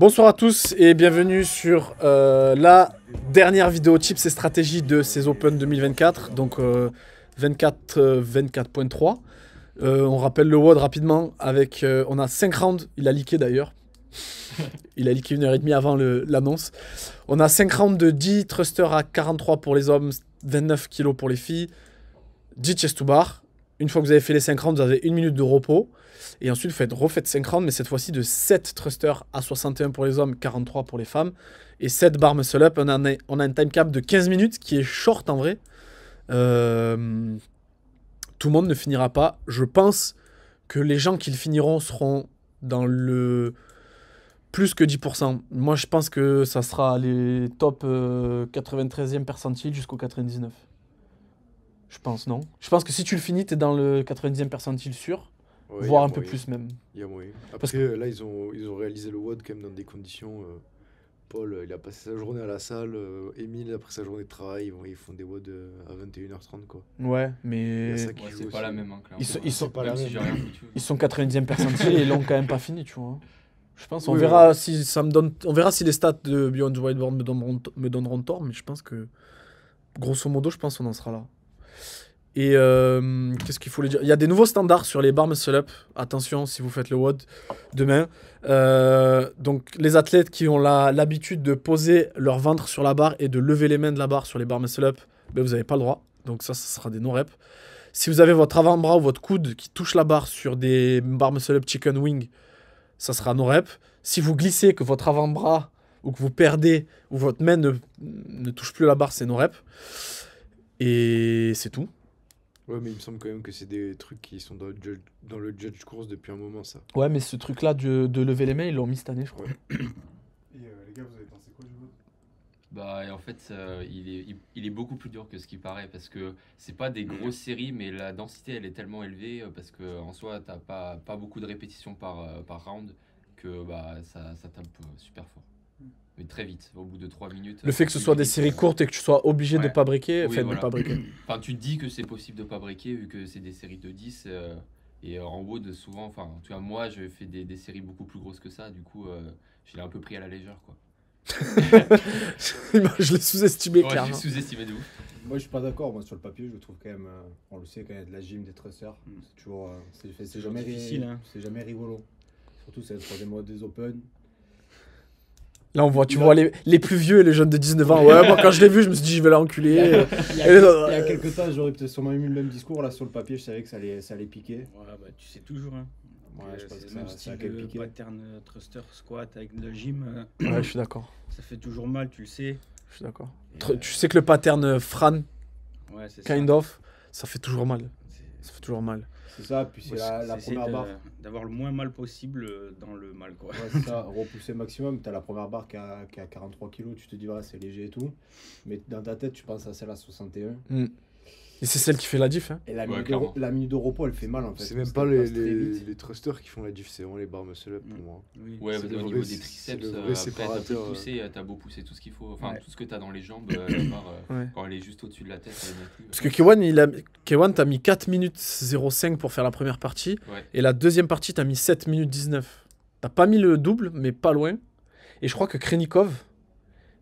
Bonsoir à tous et bienvenue sur la dernière vidéo tips et stratégies de ces Open 2024, donc 24.3. On rappelle le WOD rapidement avec, on a 5 rounds, il a leaké d'ailleurs, il a leaké 1h30 avant l'annonce. On a 5 rounds de 10 thrusters à 43 pour les hommes, 29 kg pour les filles, 10 chest to bar. Une fois que vous avez fait les 5 rounds, vous avez 1 minute de repos. Et ensuite, vous refaites 5 rounds, mais cette fois-ci de 7 thrusters à 61 pour les hommes, 43 pour les femmes. Et 7 bar muscle up. On a un time cap de 15 minutes qui est short en vrai. Tout le monde ne finira pas. Je pense que les gens qui le finiront seront dans le plus que 10%. Moi, je pense que ça sera les top 93e percentile jusqu'au 99. Je pense, non? Je pense que si tu le finis, tu es dans le 90e percentile sûr. Ouais, voire un peu plus même. Il y a moyen. Après, Parce que là, ils ont réalisé le WOD quand même dans des conditions. Paul, il a passé sa journée à la salle. Émile, après sa journée de travail, ils font des WOD à 21h30, quoi. Ouais, mais ça qui joue c'est pas aussi. la même, hein, clairement. ils sont pas la Même si même. j'ai rien foutu. ils sont 90e percentile et ils l'ont quand même pas fini, tu vois. Je pense, on Oui, verra si ça me donne, on verra si les stats de Beyond the Whiteboard me donneront tort, mais je pense que grosso modo, je pense qu'on en sera là. Et qu'est-ce qu'il faut lui dire? Il y a des nouveaux standards sur les bar muscle up. Attention si vous faites le WOD demain. Donc les athlètes qui ont l'habitude de poser leur ventre sur la barre et de lever les mains de la barre sur les bar muscle up, ben vous n'avez pas le droit. Donc ça sera des no-reps. Si vous avez votre avant-bras ou votre coude qui touche la barre sur des bar muscle up chicken wing, ça sera no-rep. Si vous glissez, que votre avant-bras ou que vous perdez ou votre main ne touche plus la barre, c'est no-rep. Et c'est tout. Ouais, mais il me semble quand même que c'est des trucs qui sont dans le judge course depuis un moment, ça. Ouais, mais ce truc-là de lever les mains, ils l'ont mis cette année, je crois. Et les gars, vous avez pensé quoi du vote? Bah, et en fait, il est beaucoup plus dur que ce qui paraît parce que c'est pas des grosses séries, mais la densité elle est tellement élevée parce que en soi, t'as pas beaucoup de répétitions par round que bah, ça tape super fort. Mais très vite, au bout de 3 minutes. Le fait que ce soit des séries courtes et que tu sois obligé de Ouais. pas briquer, Oui, enfin voilà. de pas briquer. Enfin, tu te dis que c'est possible de pas breaker vu que c'est des séries de 10. Et en WOD, souvent, enfin, en tout cas, moi, je fais des séries beaucoup plus grosses que ça. Du coup, je l'ai un peu pris à la légère, quoi. Je l'ai sous-estimé, Ouais, clairement. j'ai sous-estimé de ouf. Moi, je suis pas d'accord. Moi, sur le papier, je le trouve quand même. On le sait, quand il y a de la gym, des thrusters, c'est toujours. C'est jamais difficile, hein. C'est jamais rigolo. Surtout, c'est le troisième mode des Open. Là, on voit, tu vois les plus vieux et les jeunes de 19 ans. Ouais, moi, quand je l'ai vu, je me suis dit, je vais l'enculer. Il y a quelques temps, j'aurais peut-être sûrement eu le même discours. Là, sur le papier, je savais que ça allait piquer. Ouais, bah, tu sais toujours. Hein. Ouais, je pense C'est que le même ça style a quand même de piqué. pattern thruster squat avec le gym. Ouais, je suis d'accord. Ça fait toujours mal, tu le sais. Je suis d'accord. Tu sais que le pattern Fran, Ouais, c'est kind ça. of, ça fait toujours mal. Ça fait toujours mal. C'est ça, puis c'est la Essayer première barre. d'avoir le moins mal possible dans le mal, quoi. Ouais, c'est ça, repousser maximum. T'as la première barre qui a 43 kg, tu te dis, ouais, c'est léger et tout. Mais dans ta tête, tu penses à celle à 61. Et c'est celle qui fait la diff. Hein. Et la Ouais, minute clairement. la minute de repos, elle fait mal en fait. C'est même parce pas qu'elle passe très vite. les thrusters qui font la diff, c'est vraiment les bar muscle up pour moi. Oui. Ouais, C'est au le niveau vrai- des c'est triceps, le vrai après, séparateur, t'as beau pousser tout ce qu'il faut. Enfin, Ouais. tout ce que t'as dans les jambes, la barre, Ouais. quand elle est juste au-dessus de la tête, elle est non plus. Parce que Kewan, t'as mis 4 minutes 05 pour faire la première partie. Ouais. Et la deuxième partie, t'as mis 7 minutes 19. T'as pas mis le double, mais pas loin. Et je crois que Krenikov,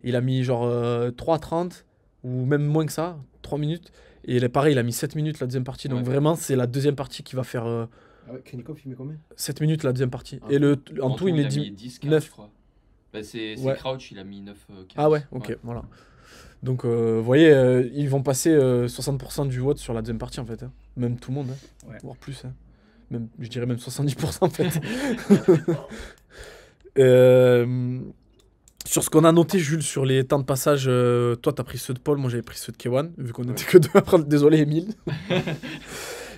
il a mis genre 3,30 ou même moins que ça, 3 minutes. Et il est pareil, il a mis 7 minutes la deuxième partie. Donc Ouais. vraiment, c'est la deuxième partie qui va faire Ah ouais, Krenikov, il met combien? 7 minutes la deuxième partie. Ah. Et en tout, il met a 10. mis 10, 15, 9. je crois. Bah, c'est Ouais. Crouch, il a mis 9, 15. Ah ouais, ok, voilà. Donc, vous voyez, ils vont passer 60% du vote sur la deuxième partie, en fait. Hein. Même tout le monde, hein. Ouais. Voire plus. Hein. Même, je dirais même 70%, en fait. Sur ce qu'on a noté, Jules, sur les temps de passage, toi, t'as pris ceux de Paul, moi, j'avais pris ceux de Kewan, vu qu'on était que deux à prendre. Désolé, Emile.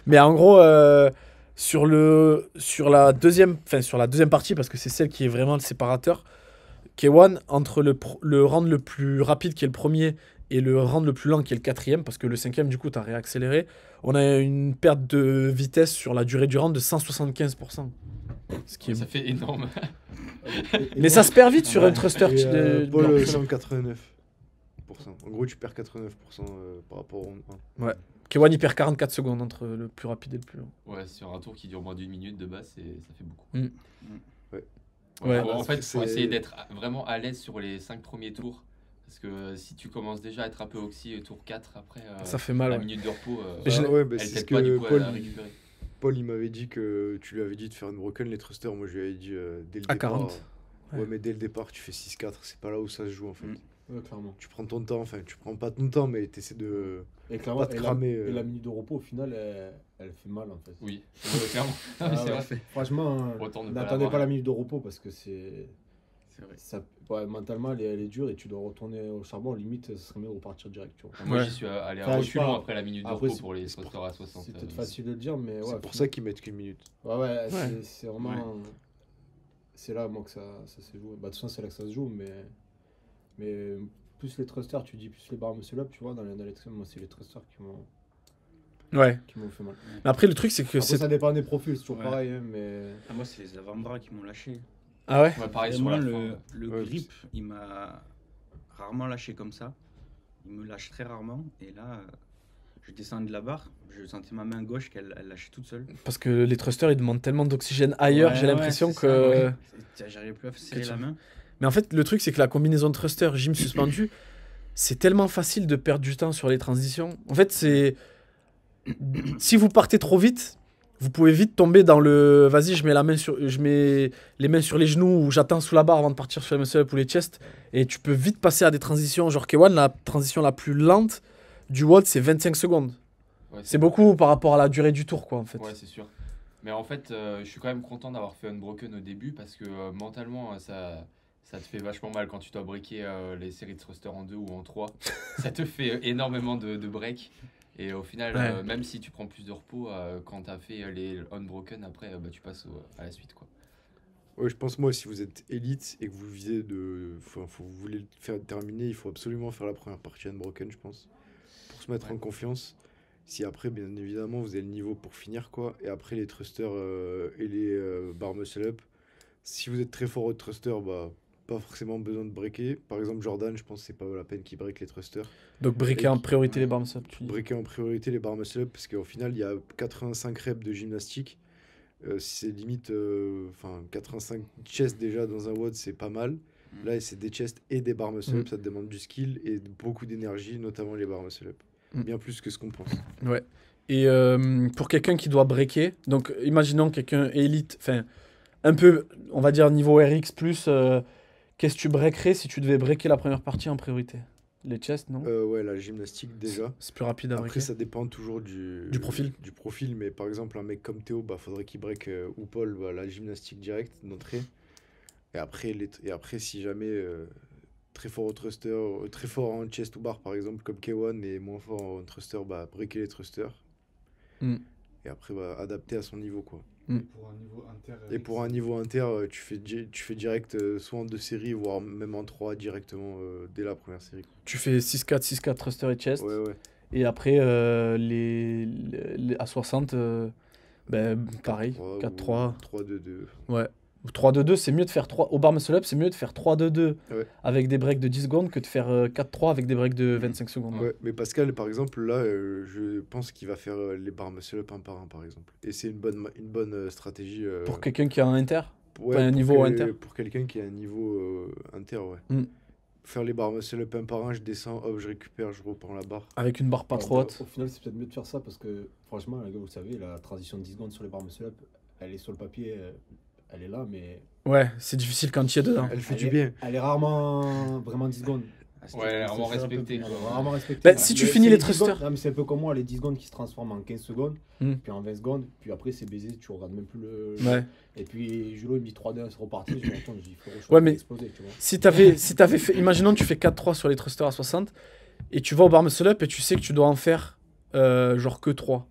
Mais en gros, sur la deuxième partie, parce que c'est celle qui est vraiment le séparateur, Kewan, entre le round le plus rapide qui est le premier et le round le plus lent qui est le quatrième, parce que le cinquième, du coup, t'as réaccéléré, on a une perte de vitesse sur la durée du round de 175%. Ce qui est... Ça fait énorme. Mais ça se perd vite sur un thruster. Paul, blanc. 189%. En gros, tu perds 89% par rapport au 1. Kewan, il perd 44 secondes entre le plus rapide et le plus lent. Ouais, sur un tour qui dure moins d'une minute de base, ça fait beaucoup. Ouais. En fait, il faut C'est- essayer d'être vraiment à l'aise sur les 5 premiers tours. Parce que si tu commences déjà à être un peu oxy tour 4, après, Ça fait mal. la Ouais. minute de repos, Mais je- ouais, bah, elle c'est t'aide ce pas du que coup Paul, à récupérer. Paul, il m'avait dit que tu lui avais dit de faire une broken, les thrusters. Moi, je lui avais dit dès le À départ. 40. Ouais, Ouais. mais dès le départ, tu fais 6-4. C'est pas là où ça se joue, en fait. Mm. Ouais, clairement. Tu prends ton temps. Enfin, tu prends pas ton temps, mais t'essaies de. Et clairement, Pas te cramer, et la minute de repos, au final, elle fait mal en fait. Oui, clairement. Ah Mais c'est ouais. vrai. Franchement, Autant ne pas n'attendez l'avoir. pas la minute de repos parce que c'est. C'est vrai. Ça, ouais, mentalement, elle est dure et tu dois retourner au charbon. Limite, ce serait mieux de repartir direct. Tu vois. Moi, Ouais. j'y suis allé Enfin, à je sais pas. reculons après la minute de Après, repos c'est- pour les c'est thrusters à 60. C'est peut-être facile de le dire, mais ouais. C'est au pour final- ça qu'ils mettent qu'une minute. Ouais, Ouais. c'est vraiment. C'est là, moi, que ça s'est joué. Bah, de toute façon, c'est là que ça se joue, mais plus les thrusters, tu dis plus les barres muscle up, tu vois, dans l'extrême, moi, c'est les thrusters Ouais. qui m'ont fait mal. Mais après, le truc, c'est que Après, c'est. ça dépend des profils, c'est toujours Ouais. pareil, hein, mais. Ah, moi, c'est les avant-bras qui m'ont lâché. Ah ouais? Ouais, pareil sur Vraiment, la le, fin. le Ouais, grip, il m'a rarement lâché comme ça. Il me lâche très rarement. Et là, je descends de la barre, je sentais ma main gauche qu'elle lâchait toute seule. Parce que les thrusters, ils demandent tellement d'oxygène ailleurs, Ouais, j'ai l'impression ouais, c'est que. ça, ouais. J'arrivais plus à serrer tu- la main. Mais en fait, le truc, c'est que la combinaison de thruster, gym suspendu, c'est tellement facile de perdre du temps sur les transitions. En fait, c'est. Si vous partez trop vite, vous pouvez vite tomber dans le. Vas-y, je mets les mains sur les genoux ou j'attends sous la barre avant de partir sur les muscle-up ou les chests. Et tu peux vite passer à des transitions. Genre K1, la transition la plus lente du WOD, c'est 25 secondes. Ouais, C'est beaucoup par rapport à la durée du tour, quoi, en fait. Ouais, c'est sûr. Mais en fait, je suis quand même content d'avoir fait Unbroken au début parce que mentalement, ça te fait vachement mal quand tu dois breaker les séries de thruster en 2 ou en 3. Ça te fait énormément de breaks. Et au final, Ouais. même si tu prends plus de repos, quand tu as fait les Unbroken, après, bah, tu passes à la suite, quoi. Ouais, je pense, moi, si vous êtes élite et que vous visez vous voulez le faire terminer, il faut absolument faire la première partie Unbroken, je pense. Pour se mettre Ouais. en confiance. Si après, bien évidemment, vous avez le niveau pour finir, quoi. Et après, les thrusters et les bar muscle up. Si vous êtes très fort au thruster, bah, pas forcément besoin de breaker. Par exemple, Jordan, je pense que c'est pas la peine qu'il break les thrusters. Donc, breaker Et en qui- priorité ouais. les barres up, tu dis. Breaker en priorité les bar muscle up, parce qu'au final, il y a 85 reps de gymnastique. C'est limite, 85 chests déjà dans un WOD, c'est pas mal. Là, c'est des chests et des bar muscle up, ça te demande du skill et beaucoup d'énergie, notamment les bar muscle up. Mm. Bien plus que ce qu'on pense. Ouais. Et pour quelqu'un qui doit breaker, donc imaginons quelqu'un élite, enfin un peu, on va dire niveau RX+, qu'est-ce que tu breakerais si tu devais breaker la première partie en priorité? Les chests, non? Ouais, la gymnastique déjà. C'est plus rapide à breaker. Après, ça dépend toujours du profil. Du profil, mais par exemple, un mec comme Théo, bah, faudrait qu'il break ou Paul, bah, la gymnastique directe d'entrée. Et après, si jamais très fort au thruster, très fort en chest ou bar, par exemple, comme K1, et moins fort en thruster, bah, breaker les thrusters. Mm. Et après, bah, adapter à son niveau, quoi. Pour un niveau inter. Et pour un niveau inter, tu fais direct, soit en 2 séries, voire même en 3 directement dès la première série, quoi. Tu fais 6-4, 6-4 thruster et chest. Ouais, ouais. Et après, à 60, ben, pareil, 4-3. 3-2-2. Ouais. 3-2-2, c'est mieux de faire 3. Au bar muscle up, c'est mieux de faire 3-2-2 Ouais. avec des breaks de 10 secondes que de faire 4-3 avec des breaks de 25 secondes. Ouais, mais Pascal, par exemple, là, je pense qu'il va faire les bar muscle up un par un, par exemple. Et c'est une bonne stratégie. Pour quelqu'un qui a un inter. Ouais, un pour niveau inter. Pour quelqu'un qui a un niveau inter, ouais. Mm. Faire les bar muscle up un par un, je descends, hop, je récupère, je reprends la barre. Avec une barre pas trop haute. Au final, c'est peut-être mieux de faire ça parce que, franchement, les gars, vous le savez, la transition de 10 secondes sur les barres muscle up, elle est sur le papier, elle est là, mais. Ouais, c'est difficile quand tu y es dedans. Elle fait elle du est- bien. Elle est rarement vraiment 10 secondes. Ah, c'était- Ouais, vraiment C'est un peu- respecté, elle est quoi. Vraiment respectée. Bah, si tu Mais finis c'est les 10 thrusters. secondes- Non, mais c'est un peu comme moi, les 10 secondes qui se transforment en 15 secondes, Mm. puis en 20 secondes, puis après c'est baisé, tu regardes même plus le. Ouais. Et puis Julo il me dit 3-2, c'est reparti, je me retourne, je dis frérot, je suis Ouais, en train mais- d'exploser, tu vois. Si t'avais fait, imaginons tu fais 4-3 sur les thrusters à 60 et tu vas au bar muscle up et tu sais que tu dois en faire genre que 3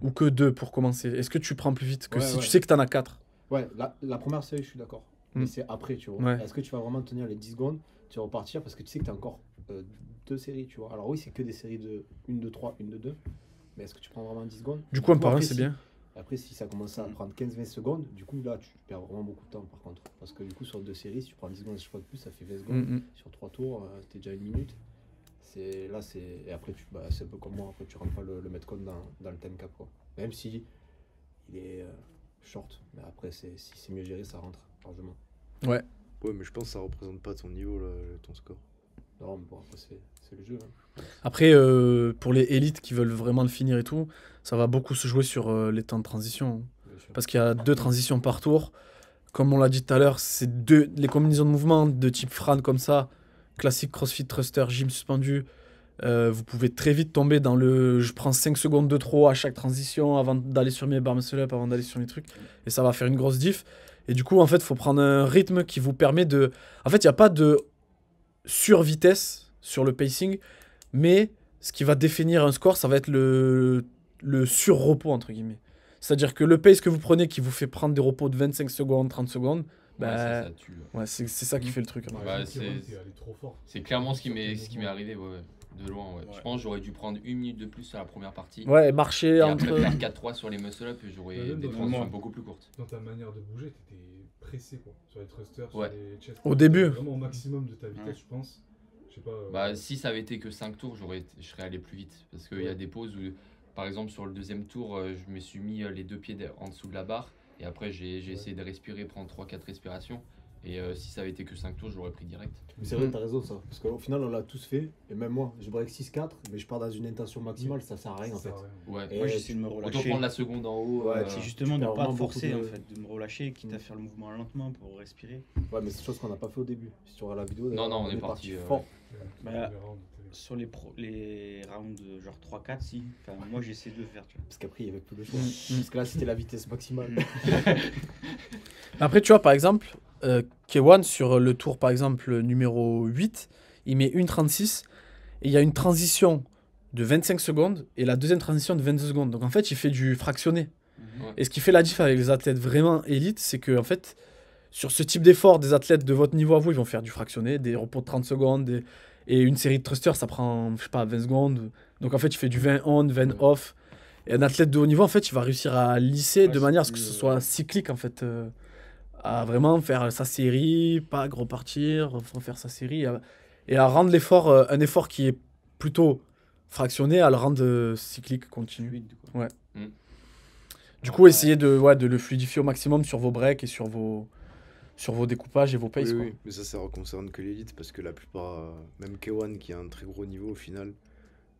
ou que 2 pour commencer. Est-ce que tu prends plus vite que Ouais, si ouais. tu sais que t'en as 4? Ouais, la première série, je suis d'accord. Mm. Mais c'est après, tu vois. Ouais. Est-ce que tu vas vraiment tenir les 10 secondes, tu vas repartir parce que tu sais que tu as encore 2 séries, tu vois. Alors oui, c'est que des séries de 1 de 3, 1 de 2. Mais est-ce que tu prends vraiment 10 secondes? Du coup, un par un, après, c'est si- bien. Après, si ça commence à prendre 15-20 secondes, du coup, là, tu perds vraiment beaucoup de temps, par contre. Parce que du coup, sur 2 séries, si tu prends 10 secondes chaque fois de plus, ça fait 20 secondes. Mm, mm. Sur 3 tours, t'es déjà 1 minute. Et après, c'est un peu comme moi, après, tu rentres pas le metcon dans le time cap, quoi. Même si il est short. Mais après, si c'est mieux géré, ça rentre largement. Ouais, mais je pense que ça représente pas ton niveau, là, ton score. Non, mais bon, après, c'est le jeu. Hein. Après, pour les élites qui veulent vraiment le finir et tout, ça va beaucoup se jouer sur les temps de transition. Bien sûr. Parce qu'il y a 2 transitions par tour. Comme on l'a dit tout à l'heure, c'est les combinaisons de mouvements de type Fran comme ça, classique CrossFit Thruster, gym suspendu. Vous pouvez très vite tomber dans le je prends 5 secondes de trop à chaque transition avant d'aller sur mes bar muscle up, avant d'aller sur mes trucs. Et ça va faire une grosse diff. Et du coup, en fait, il faut prendre un rythme qui vous permet de. En fait, il n'y a pas de sur-vitesse sur le pacing, mais ce qui va définir un score, ça va être le sur-repos, entre guillemets. C'est-à-dire que le pace que vous prenez qui vous fait prendre des repos de 25 secondes, 30 secondes, bah, ça tue. ouais, c'est ça qui fait le truc. Bah, c'est clairement ce qui m'est arrivé, de loin. Ouais. Ouais. Je pense que j'aurais dû prendre 1 minute de plus sur la première partie. Ouais, et marcher Et entre. après faire 4-3 sur les muscle-up, j'aurais Même des dans transitions le- beaucoup plus courtes. Dans ta manière de bouger, t'étais pressé quoi. Sur les thrusters, Ouais. sur les chest. Au début. Vraiment au maximum de ta vitesse, Ouais. je pense. Je sais pas. Bah, si ça avait été que 5 tours, je serais allé plus vite. Parce qu'il y a des pauses où, par exemple, sur le deuxième tour, je me suis mis les 2 pieds en dessous de la barre. Et après, j'ai essayé de respirer, prendre 3-4 respirations. Et si ça avait été que 5 tours, je l'aurais pris direct. Mais c'est vrai, t'as raison, ça. Parce qu'au final, on l'a tous fait. Et même moi, je break 6-4, mais je pars dans une intention maximale, ça sert à rien en Ça fait. sert à rien. Ouais. Et Moi, j'essaie de me Autant relâcher. prendre la seconde en haut. Ouais, C'est justement de tu ne perds pas vraiment forcer, beaucoup en de- fait, de me relâcher, quitte à faire le mouvement lentement pour respirer. Ouais, mais c'est une chose qu'on n'a pas fait au début. Si tu regardes la vidéo, Non, d'ailleurs, on est parti, fort. Bah, Les rounds, Sur les rounds genre 3-4, si. Enfin, moi, j'essaie de le faire, tu vois. Parce qu'après, il n'y avait plus le choix. Mm. Parce que là, c'était la vitesse maximale. Après, tu vois, par exemple, K1 sur le tour, par exemple, numéro 8, il met 1,36 et il y a une transition de 25 secondes et la deuxième transition de 22 secondes. Donc en fait, il fait du fractionné. Ouais. Et ce qui fait la diff avec les athlètes vraiment élites, c'est que en fait, sur ce type d'effort, des athlètes de votre niveau à vous, ils vont faire du fractionné, des repos de 30 secondes, et une série de thrusters, ça prend, je sais pas, 20 secondes. Donc en fait, il fait du 20 on, 20 off. Et un athlète de haut niveau, en fait, il va réussir à lisser de c'est manière à ce que plus, ce soit cyclique, en fait. À vraiment faire sa série, pas repartir, refaire sa série, et à rendre l'effort, un effort qui est plutôt fractionné, à le rendre cyclique, continu. Fluide, quoi. Du coup, essayez de le fluidifier au maximum sur vos breaks et sur vos découpages et vos paces. Oui, quoi. oui, mais ça concerne que l'élite parce que la plupart, même K1 qui a un très gros niveau au final,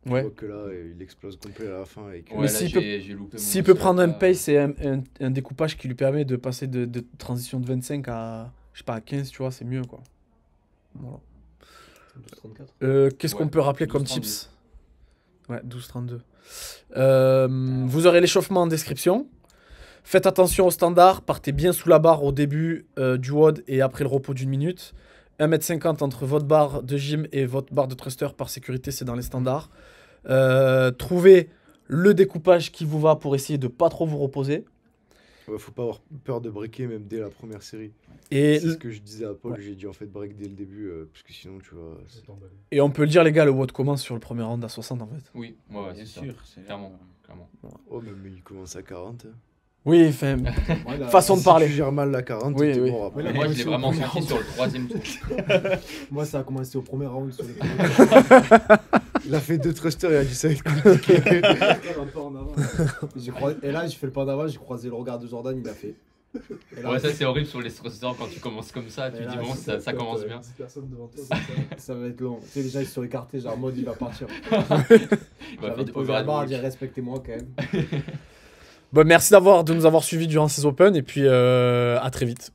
tu Ouais. vois que là il explose complet à la fin. Et que... Ouais, Mais là, s'il j'ai loupé mon S'il peut muscle-up, prendre un là. pace et un découpage qui lui permet de passer de transition de 25 à, je sais pas, à 15, tu vois, c'est mieux, quoi. Voilà. 12-34. Qu'est-ce qu'on Ouais, peut rappeler comme 12-32. tips? Ouais, 12-32. Vous aurez l'échauffement en description. Faites attention au standard. Partez bien sous la barre au début du WOD et après le repos d'une minute. 1,50 m entre votre barre de gym et votre barre de thruster par sécurité, c'est dans les standards. Trouvez le découpage qui vous va pour essayer de pas trop vous reposer. Ouais, faut pas avoir peur de breaker même dès la première série. Et, C'est ce que je disais à Paul, Ouais. j'ai dit en fait break dès le début parce que sinon tu vois. Je vais t'emballer. et on peut le dire, les gars, le WOD commence sur le premier round à 60 en fait. Oui, ouais, Bien c'est ça. sûr, c'est Clairement. Clairement. Oh, même il commence à 40. Oui, enfin, Ouais, là, façon de Si parler. tu gères mal la 40, Oui, t'es oui. mort après. Ouais, là, Moi, je l'ai c'est au vraiment premier senti round. sur le 3e tour. Moi, ça a commencé au premier round sur les Il a fait 2 thrusters et il a dit ça va être compliqué. un peu en avant. Et là, j'ai fait le pas d'avant, j'ai croisé le regard de Jordan, il a fait. Et là, Ouais, ça c'est horrible sur les thrusters quand tu commences comme ça, tu Et te dis là, bon, c'est ça commence bien. 10 personnes devant toi, c'est ça. ça va être long. Tu sais, les gens ils se sont écartés, genre en mode il va partir. Il va faire J'avais du posé la barre, overhead dire walk. respectez-moi quand même. Bon, merci de nous avoir suivis durant ces Open et puis à très vite.